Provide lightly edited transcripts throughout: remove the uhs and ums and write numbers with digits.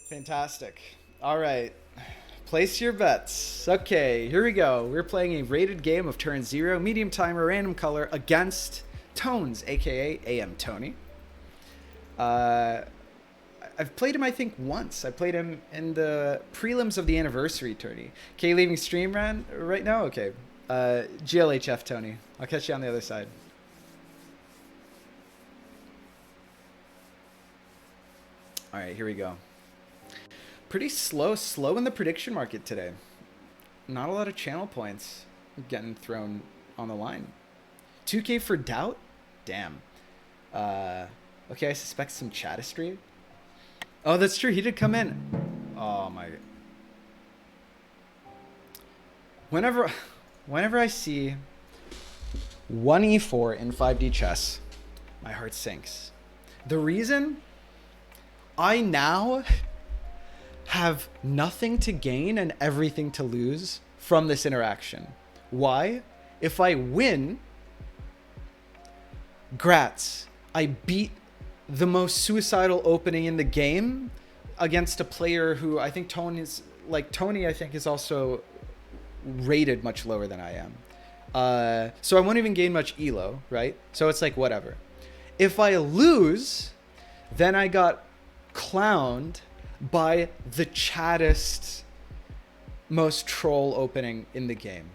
Fantastic. All right. Place your bets. Okay, here we go. We're playing a rated game of turn zero, medium timer, random color against Tones, aka AM Tony. Uh, I've played him, I think, once. I played him in the prelims of the anniversary tourney. Okay, leaving stream right now? Okay. GLHF Tony. I'll catch you on the other side. All right, here we go. Pretty slow in the prediction market today. Not a lot of channel points getting thrown on the line. 2K for doubt? Damn. Okay, I suspect some Chaddest. Oh, that's true. He did come in. Oh my. Whenever I see 1e4 in 5D chess, my heart sinks. The reason I now have nothing to gain and everything to lose from this interaction. Why? If I win, grats. I beat the most suicidal opening in the game against a player who I think Tony I think is also rated much lower than I am. So I won't even gain much elo, right? So it's like whatever. If I lose, then I got clowned by the chattest, most troll opening in the game.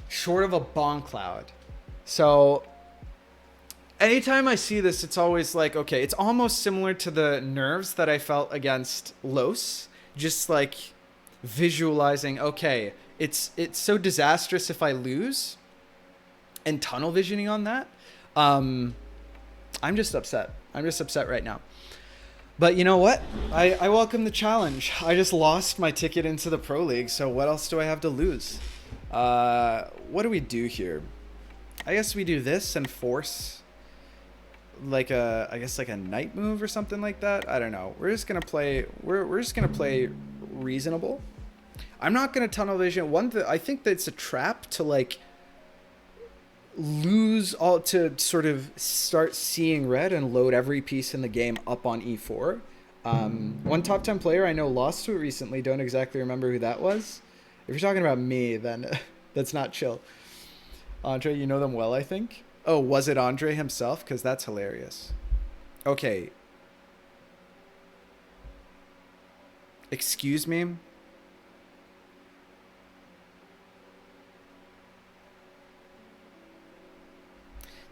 Short of a bomb cloud. So anytime I see this, it's always like, okay, it's almost similar to the nerves that I felt against Los. Just like visualizing, okay, it's so disastrous if I lose, and tunnel visioning on that. I'm just upset. I'm just upset right now. But you know what? I welcome the challenge. I just lost my ticket into the Pro League, so what else do I have to lose? What do we do here? I guess we do this and force like I guess like a knight move or something like that. I don't know. We're just gonna play. We're just gonna play reasonable. I'm not gonna tunnel vision. I think that it's a trap to like lose all to sort of start seeing red and load every piece in the game up on e4. One top 10 player I know lost to it recently. Don't exactly remember who that was. If you're talking about me, then that's not chill. Andre, you know them well, I think. Oh, was it Andre himself? Because that's hilarious. Okay. Excuse me.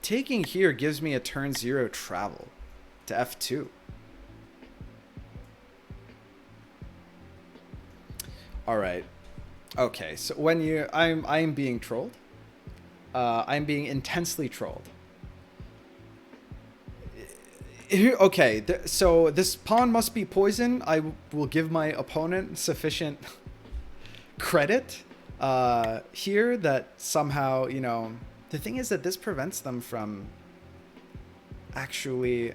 Taking here gives me a turn 0 travel to f2. All right. Okay, so when I'm being trolled. I'm being intensely trolled. Okay, so this pawn must be poison. I will give my opponent sufficient credit here that somehow, you know, the thing is that this prevents them from actually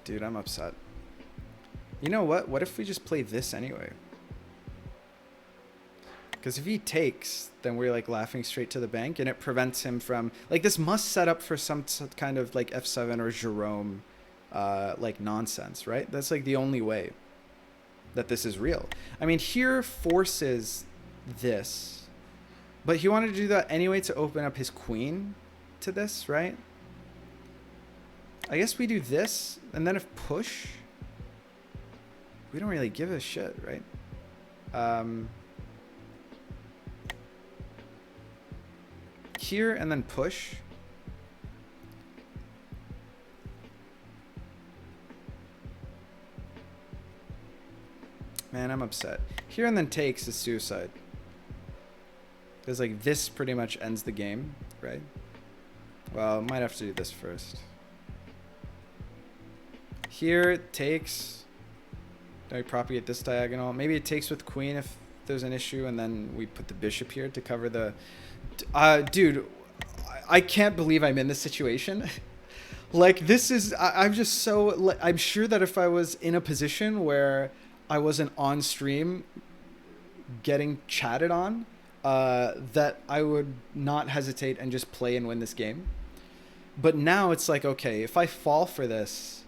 dude, I'm upset. You know what? What if we just play this anyway? Because if he takes, then we're like laughing straight to the bank, and it prevents him from like this must set up for some kind of like f7 or Jerome like nonsense, right? That's like the only way that this is real. I mean, here forces this, but he wanted to do that anyway to open up his queen to this, right? I guess we do this, and then if push, we don't really give a shit, right? Here and then push. Man, I'm upset. Here and then takes is suicide. Because like this pretty much ends the game, right? Well, might have to do this first. Here it takes. Do I propagate this diagonal? Maybe it takes with queen if there's an issue, and then we put the bishop here to cover the... dude, I can't believe I'm in this situation. Like, this is... I'm just so... I'm sure that if I was in a position where I wasn't on stream getting chatted on, that I would not hesitate and just play and win this game. But now it's like, okay, if I fall for this,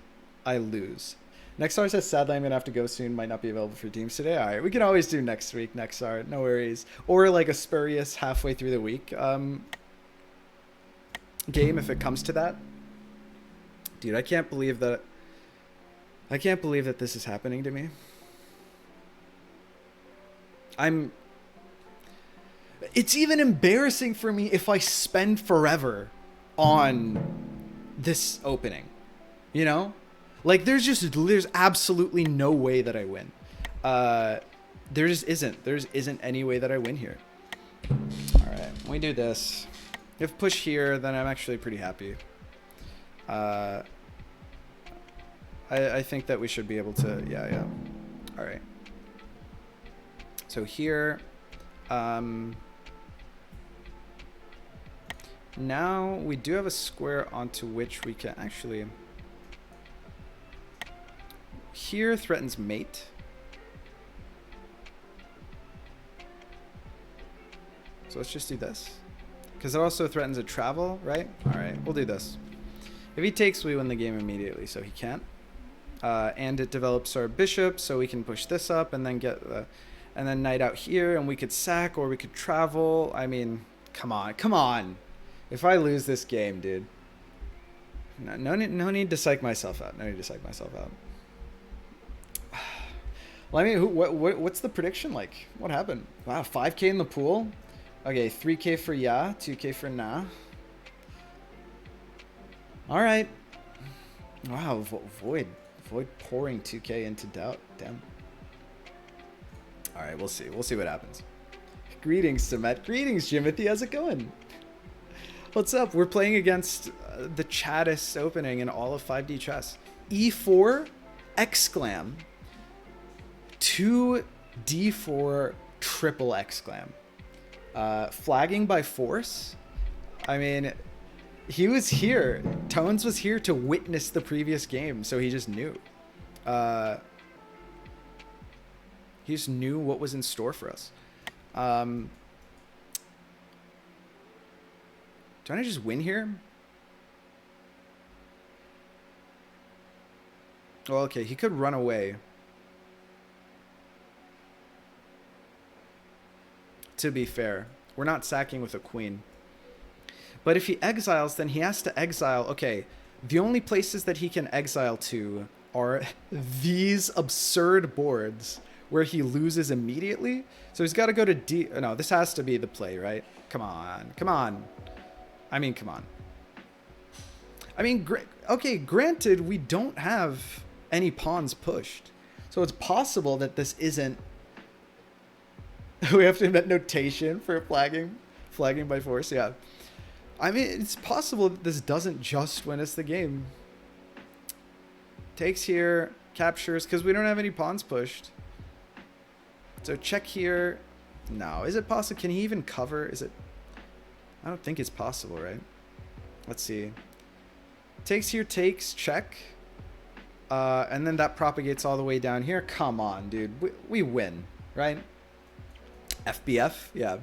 I lose. Nexar says, sadly, I'm going to have to go soon. Might not be available for teams today. All right, we can always do next week, Nexar. No worries. Or like a spurious halfway through the week game if it comes to that. Dude, I can't believe that this is happening to me. It's even embarrassing for me if I spend forever on this opening, you know? Like there's absolutely no way that I win. There just isn't any way that I win here. All right, we do this. If push here, then I'm actually pretty happy. I think that we should be able to, yeah. All right. So here, now we do have a square onto which we can actually, here threatens mate. So let's just do this. Because it also threatens a travel, right? All right, we'll do this. If he takes, we win the game immediately, so he can't. And it develops our bishop, so we can push this up and then get the, and then knight out here, and we could sack or we could travel. I mean, come on. If I lose this game, dude, no need to psych myself out. Well, I mean, what's the prediction like? What happened? Wow, 5K in the pool. Okay, 3K for yeah, 2K for nah. All right. Wow, Void pouring 2K into doubt. Damn. All right, we'll see. We'll see what happens. Greetings, Samet. Greetings, Jimothy. How's it going? What's up? We're playing against the Chaddest opening in all of 5D chess. E4, exclam. 2 D4, triple exclam. Flagging by force. I mean, he was here. Tones was here to witness the previous game, so he just knew. He just knew what was in store for us. Don't I just win here? Well, okay, he could run away. To be fair, we're not sacking with a queen. But if he exiles, then he has to exile. Okay, the only places that he can exile to are these absurd boards where he loses immediately. So he's got to go to D. No, this has to be the play, right? Come on. I mean, come on. I mean, okay, granted, we don't have any pawns pushed. So it's possible that this isn't... We have to invent notation for flagging by force, yeah. I mean, it's possible that this doesn't just win us the game. Takes here, captures, because we don't have any pawns pushed. So check here. No, is it possible? Can he even cover? Is it? I don't think it's possible, right? Let's see. Takes here, takes, check. And then that propagates all the way down here. Come on, dude. We win, right? FBF, yeah.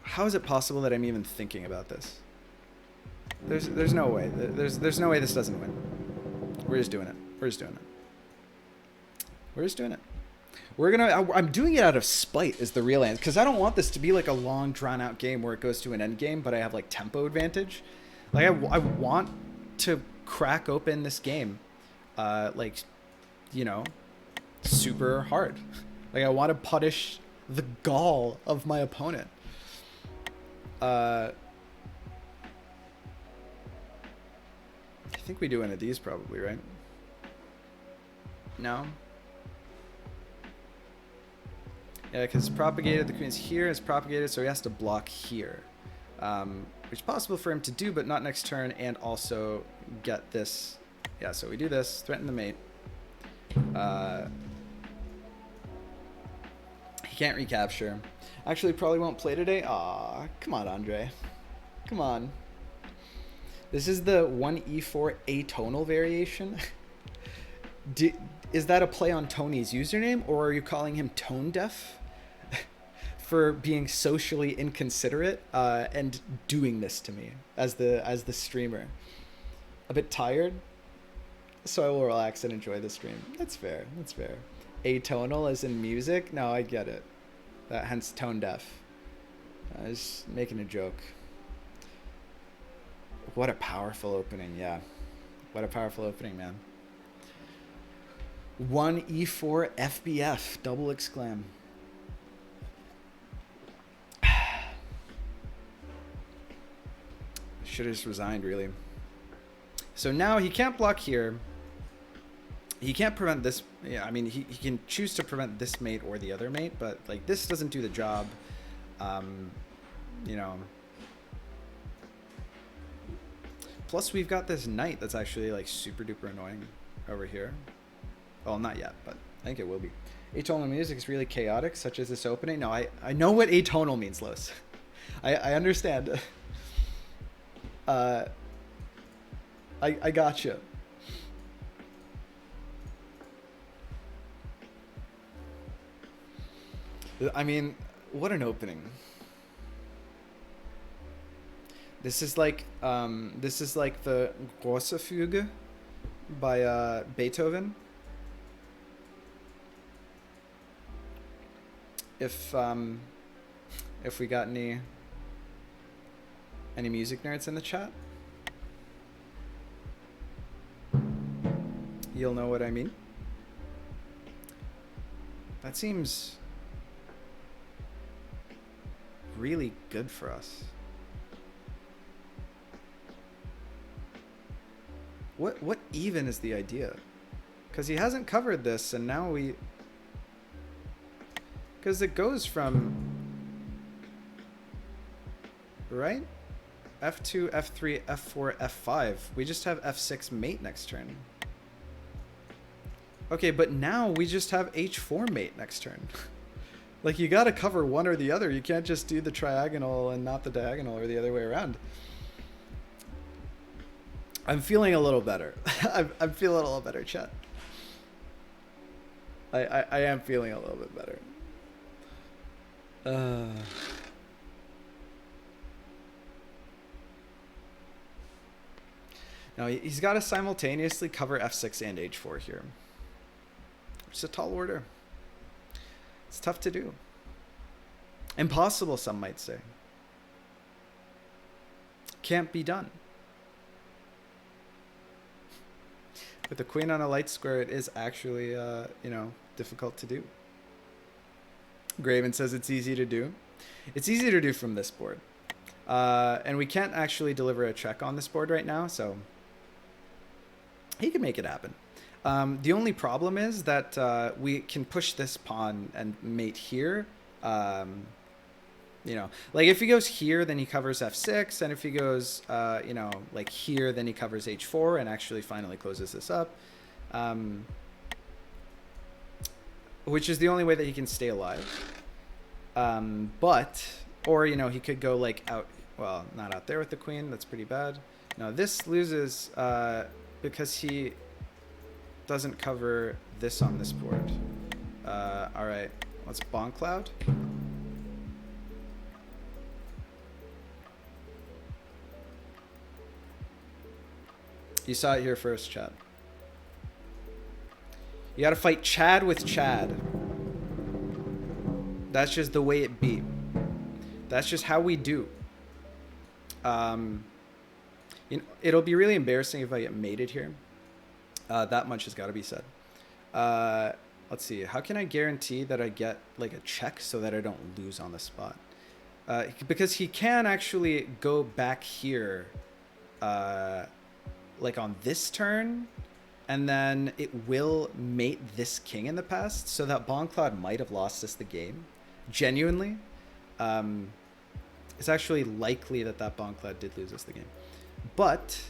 How is it possible that I'm even thinking about this? There's no way. There's no way this doesn't win. We're just doing it. I'm doing it out of spite is the real answer, because I don't want this to be like a long drawn out game where it goes to an end game, but I have like tempo advantage. Like I want to crack open this game, like, you know, super hard. Like I want to punish the gall of my opponent. I think we do one of these probably, right? No? Yeah, because propagated, the queen's here, is propagated, so he has to block here. Which is possible for him to do, but not next turn, and also get this. Yeah, so we do this, threaten the mate. He can't recapture. Actually, probably won't play today. Aw, come on, Andre. Come on. This is the 1e4 atonal variation. is that a play on Tony's username, or are you calling him tone deaf for being socially inconsiderate and doing this to me as the streamer? A bit tired, so I will relax and enjoy the stream. That's fair. That's fair. Atonal as in music? No, I get it. Hence tone deaf. I was making a joke. What a powerful opening, yeah. What a powerful opening, man. 1 E4 FBF, double exclam. Should have just resigned, really. So now he can't block here. He can't prevent this. Yeah, I mean, he can choose to prevent this mate or the other mate, but like this doesn't do the job. You know. Plus, we've got this knight that's actually like super duper annoying over here. Well, not yet, but I think it will be. Atonal music is really chaotic, such as this opening. No, I know what atonal means, Los. I understand. I gotcha. I mean, what an opening. This is like the Grosse Fuge by Beethoven. If we got any music nerds in the chat, you'll know what I mean. That seems really good for us. What even is the idea? Because he hasn't covered this, and now we... Because it goes from... Right? F2, F3, F4, F5. We just have F6 mate next turn. Okay, but now we just have H4 mate next turn. Like, you gotta cover one or the other. You can't just do the triagonal and not the diagonal, or the other way around. I'm feeling a little better. I'm feeling a little better, chat. I am feeling a little bit better. Now, he's got to simultaneously cover F6 and H4 here. Which is a tall order. It's tough to do. Impossible, some might say. Can't be done. With the queen on a light square, it is actually, you know, difficult to do. Graven says it's easy to do. It's easy to do from this board. And we can't actually deliver a check on this board right now, so he can make it happen. The only problem is that we can push this pawn and mate here. You know, like if he goes here, then he covers F6, and if he goes, you know, like here, then he covers H4 and actually finally closes this up. Which is the only way that he can stay alive. But, or, you know, he could go like out, well, not out there with the queen. That's pretty bad. No, this loses because he doesn't cover this on this board. All right, let's Bonk Cloud. You saw it here first, Chad. You gotta fight Chad with Chad. That's just the way it be. That's just how we do. You know, it'll be really embarrassing if I get mated here. That much has got to be said. Let's see. How can I guarantee that I get like a check so that I don't lose on the spot? Because he can actually go back here, like on this turn, and then it will mate this king in the past, so that Bonclad might have lost us the game. Genuinely. It's actually likely that Bonclad did lose us the game. But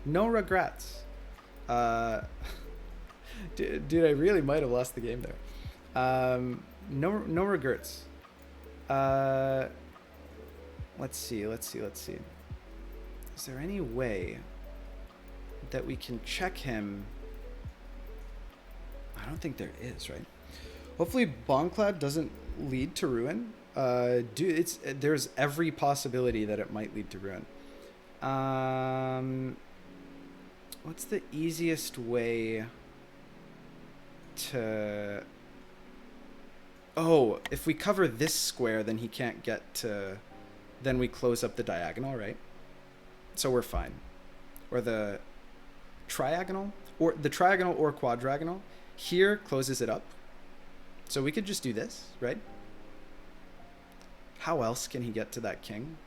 no regrets. Dude, I really might have lost the game there. No regrets. Let's see. Is there any way that we can check him? I don't think there is, right? Hopefully Bonclad doesn't lead to ruin. Dude, there's every possibility that it might lead to ruin. What's the easiest way to... Oh, if we cover this square, then he can't get to... Then we close up the diagonal, right? So we're fine. Or the triagonal, or the triagonal or quadrigonal here closes it up. So we could just do this, right? How else can he get to that king?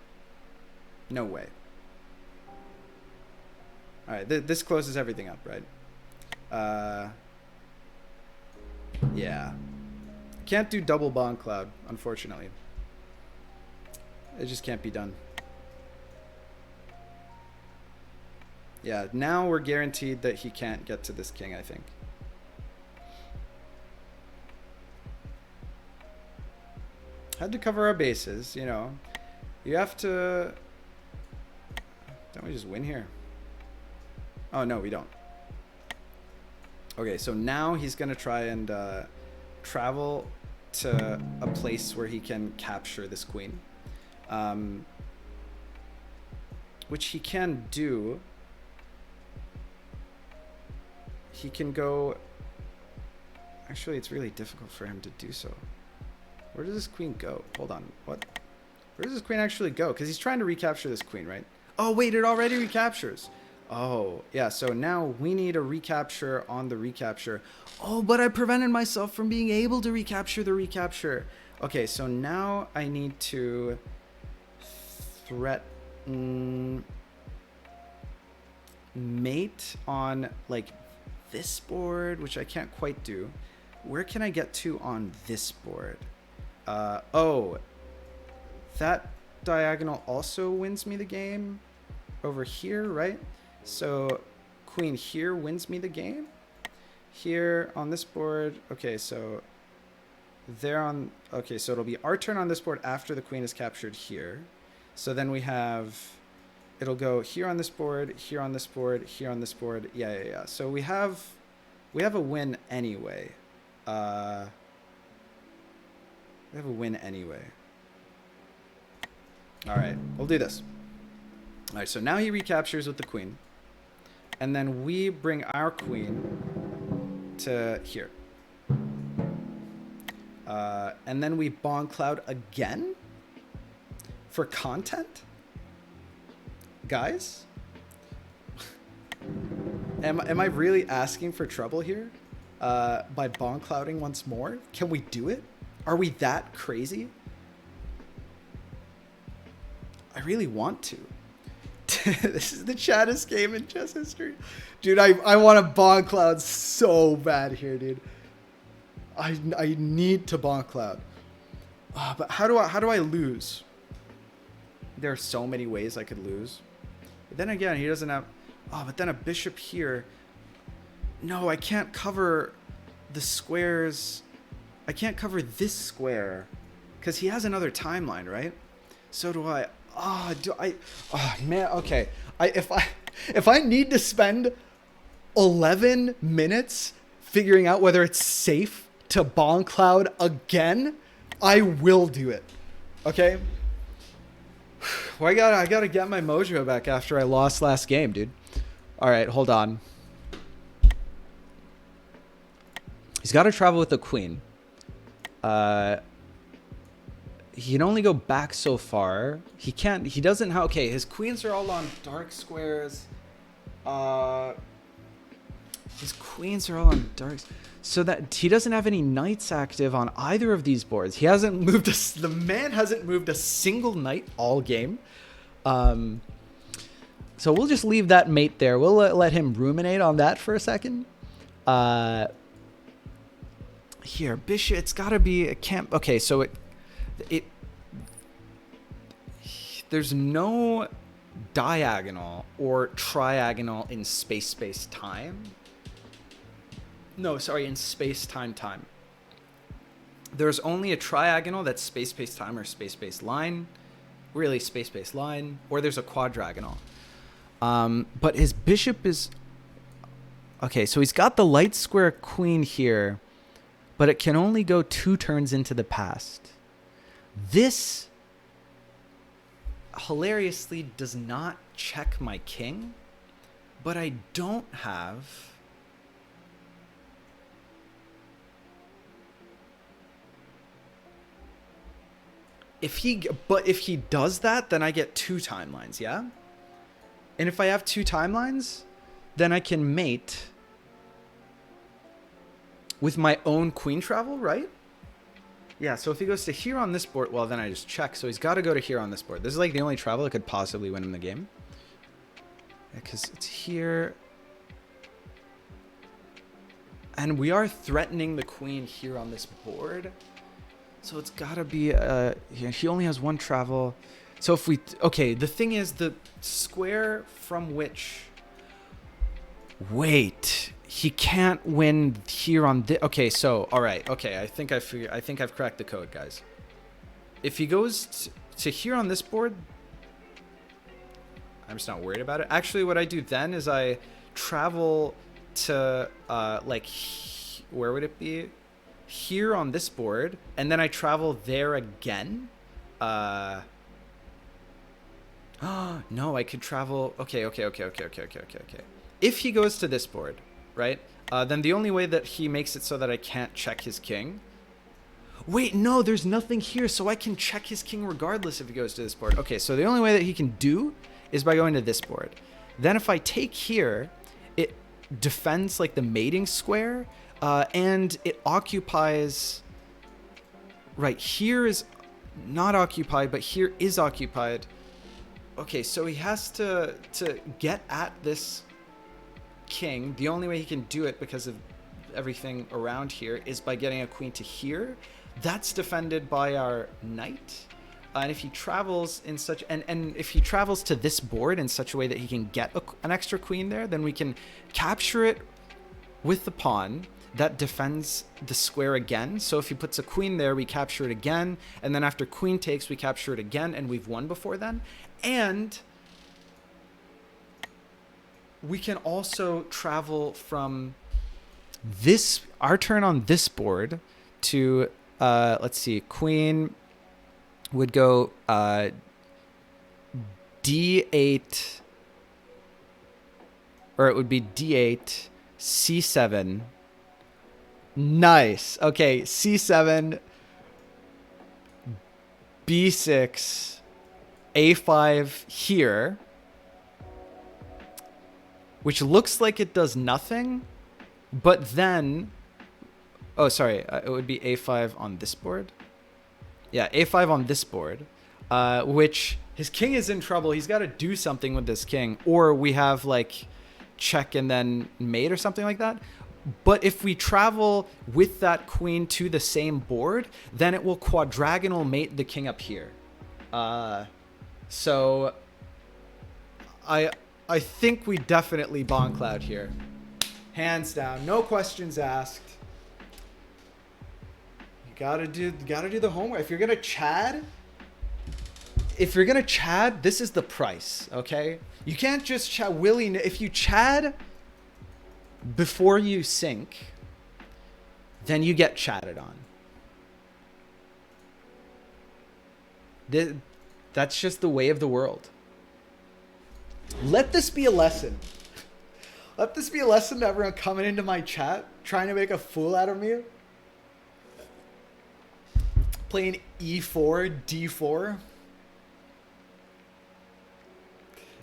No way. All right, this closes everything up, right? Yeah. Can't do double Bonclad, unfortunately. It just can't be done. Yeah, now we're guaranteed that he can't get to this king, I think. Had to cover our bases, you know. You have to... Don't we just win here? Oh, no, we don't. Okay, so now he's going to try and travel to a place where he can capture this queen. Which he can do. He can go... Actually, it's really difficult for him to do so. Where does this queen go? Hold on. What? Where does this queen actually go? Because he's trying to recapture this queen, right? Oh, wait, it already recaptures. Oh, yeah. So now we need a recapture on the recapture. Oh, but I prevented myself from being able to recapture the recapture. Okay, so now I need to threaten mate on like this board, which I can't quite do. Where can I get to on this board? Oh, that diagonal also wins me the game over here, right? So queen here wins me the game. Here on this board, okay, so there on, okay, so it'll be our turn on this board after the queen is captured here. So then we have, it'll go here on this board, here on this board, here on this board. Yeah. So we have a win anyway. We have a win anyway. All right, we'll do this. All right, so now he recaptures with the queen. And then we bring our queen to here. And then we Bonclad again for content? Guys? Am I really asking for trouble here? By Bonclouding once more? Can we do it? Are we that crazy? I really want to. This is the chattest game in chess history. Dude, I want to Bonclad so bad here, dude. I need to Bonclad. But how do I lose? There are so many ways I could lose. But then again, he doesn't have... Oh, but then a bishop here. No, I can't cover the squares. I can't cover this square because he has another timeline, right? So do I. Oh, man. Okay. If I need to spend 11 minutes figuring out whether it's safe to Bonclad again, I will do it. Okay. Well, I gotta get my mojo back after I lost last game, dude. All right, hold on. He's got to travel with the queen. He can only go back so far. He can't. He doesn't have. Okay, his queens are all on dark squares. His queens are all on darks. So that he doesn't have any knights active on either of these boards. He hasn't moved the man hasn't moved a single knight all game. So we'll just leave that mate there. We'll let him ruminate on that for a second. Here, bishop. It's got to be a camp. Okay, so there's no diagonal or triagonal in space time. No, sorry, in space time. There's only a triagonal that's space time or space line, really space line, or there's a quadrigonal. But his bishop is Okay, so he's got the light square queen here, but it can only go 2 turns into the past. This hilariously does not check my king, but I don't have... If he does that, then I get 2 timelines, yeah? And if I have 2 timelines, then I can mate with my own queen travel, right? Yeah, so if he goes to here on this board, well, then I just check. So he's got to go to here on this board. This is like the only travel that could possibly win him the game. Because it's here. And we are threatening the queen here on this board. So it's got to be, he only has 1 travel. So if we, okay, the thing is the square from which, wait, he can't win here on this. Okay, so, all right. Okay, I think I've cracked the code, guys. If he goes to here on this board, I'm just not worried about it. Actually, what I do then is I travel to, where would it be? Here on this board, and then I travel there again. No, I could travel. Okay. If he goes to this board, right? Then the only way that he makes it so that I can't check his king. Wait, no, there's nothing here, so I can check his king regardless if he goes to this board. Okay, so the only way that he can do is by going to this board. Then if I take here, it defends like the mating square. And it occupies, right here is not occupied, but here is occupied. Okay, so he has to get at this king. The only way he can do it because of everything around here is by getting a queen to here. That's defended by our knight. And if he travels in such, and if he travels to this board in such a way that he can get an extra queen there, then we can capture it with the pawn. That defends the square again. So if he puts a queen there, we capture it again. And then after queen takes, we capture it again. And we've won before then. And we can also travel from this, our turn on this board to, let's see, queen would go D8, or it would be D8, C7. Nice. Okay, C7, B6, A5 here, which looks like it does nothing, but then, oh, sorry, it would be A5 on this board. Yeah, A5 on this board, which his king is in trouble. He's got to do something with this king, or we have like check and then mate or something like that. But if we travel with that queen to the same board, then it will quadrigonal mate the king up here. So I think we definitely Bon Cloud here. Hands down, no questions asked. You gotta do the homework. If you're gonna Chad, this is the price, okay? You can't just Chad willy-nilly. If you Chad before you sink, then you get chatted on. That's just the way of the world. Let this be a lesson. Let this be a lesson to everyone coming into my chat, trying to make a fool out of me. Playing E4, D4.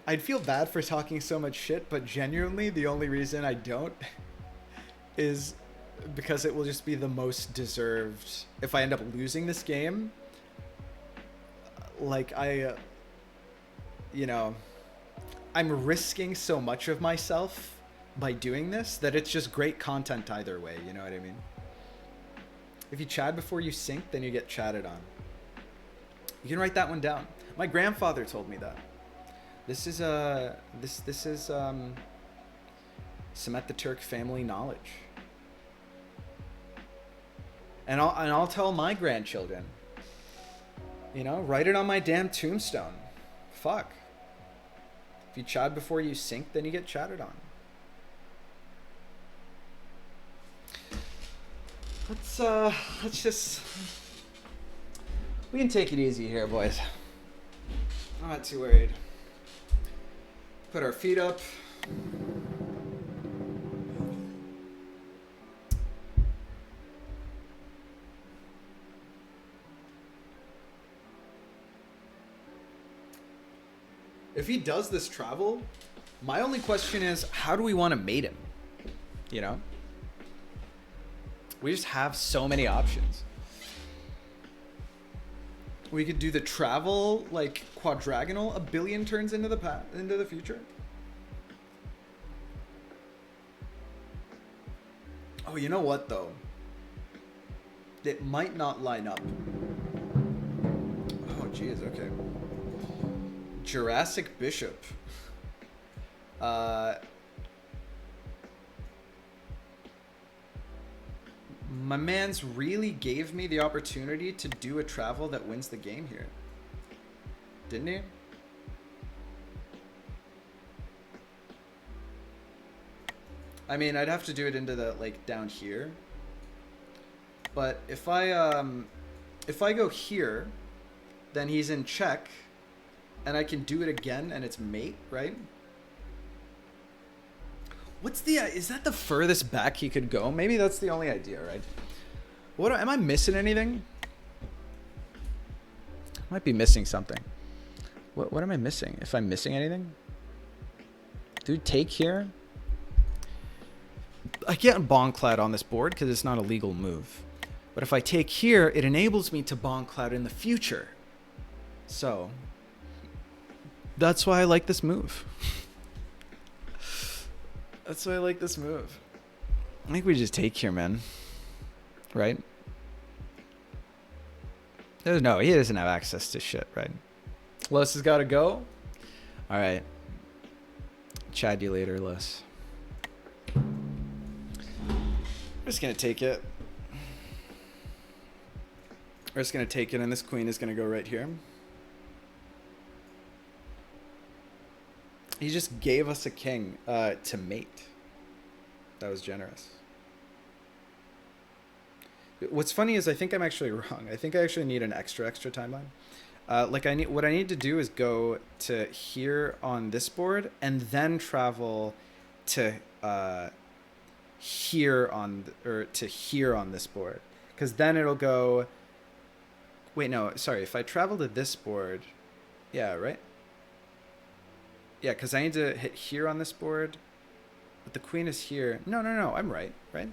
I'd feel bad for talking so much shit, but genuinely the only reason I don't is because it will just be the most deserved. If I end up losing this game, like I'm risking so much of myself by doing this that it's just great content either way, you know what I mean? If you chat before you sink, then you get chatted on. You can write that one down. My grandfather told me that. This is Samet the Turk family knowledge. And I'll tell my grandchildren. You know, write it on my damn tombstone. Fuck. If you chat before you sink, then you get chatted on. Let's just, we can take it easy here, boys. I'm not too worried. Put our feet up. If he does this travel, my only question is, how do we want to mate him? You know? We just have so many options. We could do the travel, like, quadrigonal a billion turns into the future. Oh, you know what, though? It might not line up. Oh, geez, okay. Jurassic Bishop. My man's really gave me the opportunity to do a travel that wins the game here. Didn't he? I mean, I'd have to do it into the, like, down here. But if I go here, then he's in check, and I can do it again, and it's mate, right? What's the, is that the furthest back he could go? Maybe that's the only idea, right? What, am I missing anything? I might be missing something. What am I missing? If I'm missing anything? Dude, take here. I can't Bonclad on this board because it's not a legal move. But if I take here, it enables me to Bonclad in the future. So, that's why I like this move. That's why I like this move. I think we just take here, man. Right? No, he doesn't have access to shit, right? Les has got to go. All right. Chad you later, Les. We're just going to take it. We're just going to take it, and this queen is going to go right here. He just gave us a king to mate. That was generous. What's funny is I think I'm actually wrong. I think I actually need an extra timeline. What I need to do is go to here on this board and then travel to here on this board, because then it'll go. Wait, no, sorry. If I travel to this board, yeah, right. Yeah, because I need to hit here on this board, but the queen is here. No, I'm right. I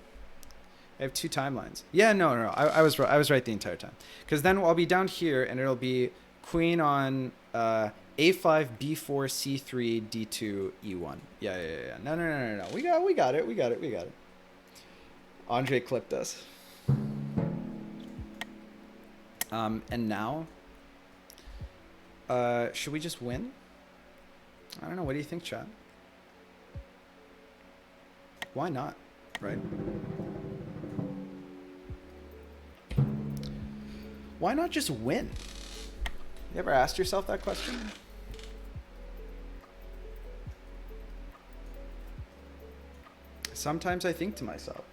have two timelines. Yeah, no, I was right the entire time. Because then I'll be down here, and it'll be queen on A5, B4, C3, D2, E1. Yeah. No. We got it. Andre clipped us. And now, should we just win? I don't know. What do you think, chat? Why not? Right? Why not just win? You ever asked yourself that question? Sometimes I think to myself,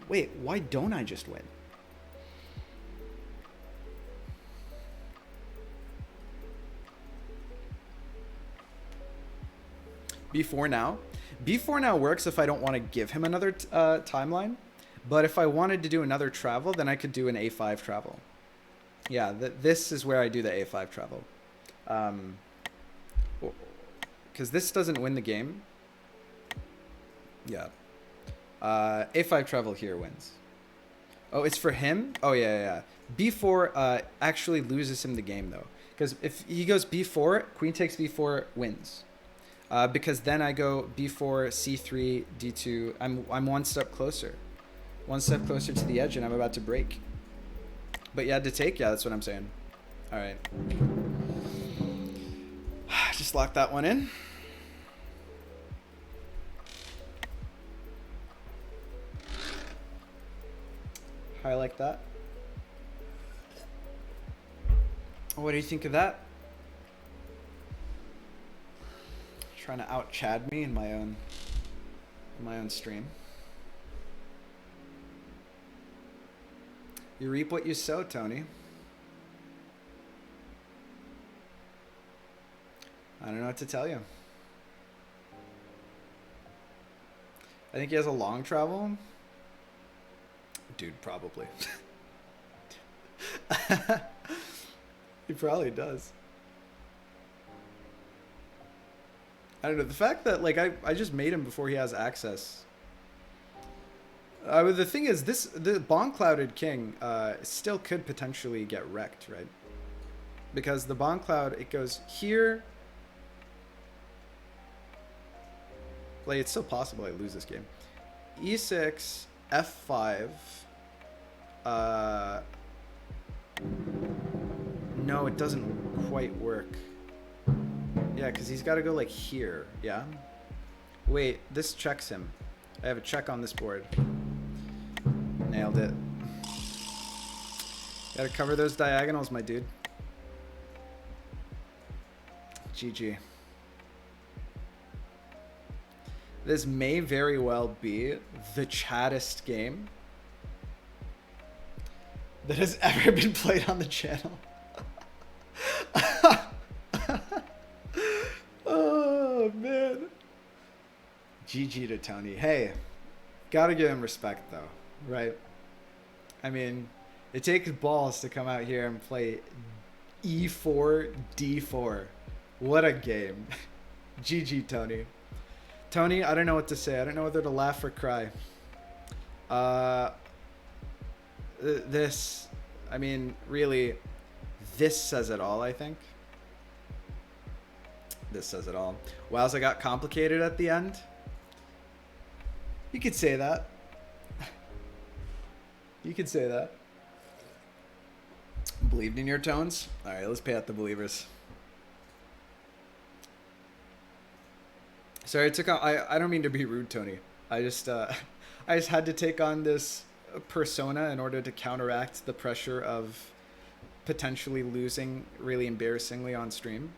wait, why don't I just win? B4 now? B4 now works if I don't want to give him another timeline. But if I wanted to do another travel, then I could do an A5 travel. Yeah, this is where I do the A5 travel. Because this doesn't win the game. Yeah. A5 travel here wins. Oh, it's for him? Oh, yeah. B4 actually loses him the game, though. Because if he goes B4, queen takes B4 wins. Because then I go B4, C3, D2. I'm one step closer. One step closer to the edge, and I'm about to break. But yeah, to take? Yeah, that's what I'm saying. All right. Just lock that one in. I like that. What do you think of that? Trying to out-Chad me in my own stream. You reap what you sow, Tony. I don't know what to tell you. I think he has a long travel. Dude, probably. He probably does. I don't know. The fact that, like, I just made him before he has access. The thing is, the Bond Clouded King still could potentially get wrecked, right? Because the Bond Cloud, it goes here. Like, it's still possible I lose this game. E6, F5. No, it doesn't quite work. Yeah, because he's got to go, like, here. Yeah? Wait, this checks him. I have a check on this board. Nailed it. Gotta cover those diagonals, my dude. GG. This may very well be the chattest game that has ever been played on the channel. Oh, man. GG to Tony. Hey, gotta give him respect, though, right? I mean, it takes balls to come out here and play E4, D4. What a game. GG, Tony. Tony, I don't know what to say. I don't know whether to laugh or cry. This, I mean, really, this says it all, I think. This says it all. Wowza got complicated at the end. You could say that. You could say that. Believed in your tones? All right, let's pay out the believers. Sorry, I don't mean to be rude, Tony. I just had to take on this persona in order to counteract the pressure of potentially losing really embarrassingly on stream.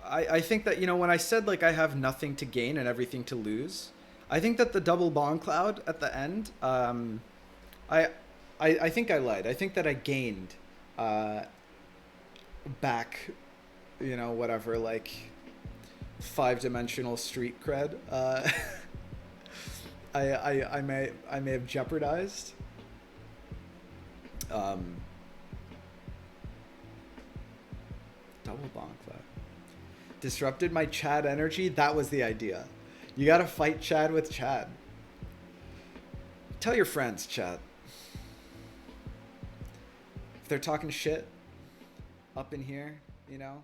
I think that, you know, when I said, like, I have nothing to gain and everything to lose, I think that the double Bond Cloud at the end, I think I lied. I think that I gained back, you know, whatever, like 5-dimensional street cred. I may have jeopardized. Double Bond Cloud. Disrupted my Chad energy. That was the idea. You gotta fight Chad with Chad. Tell your friends, Chad. If they're talking shit up in here, you know,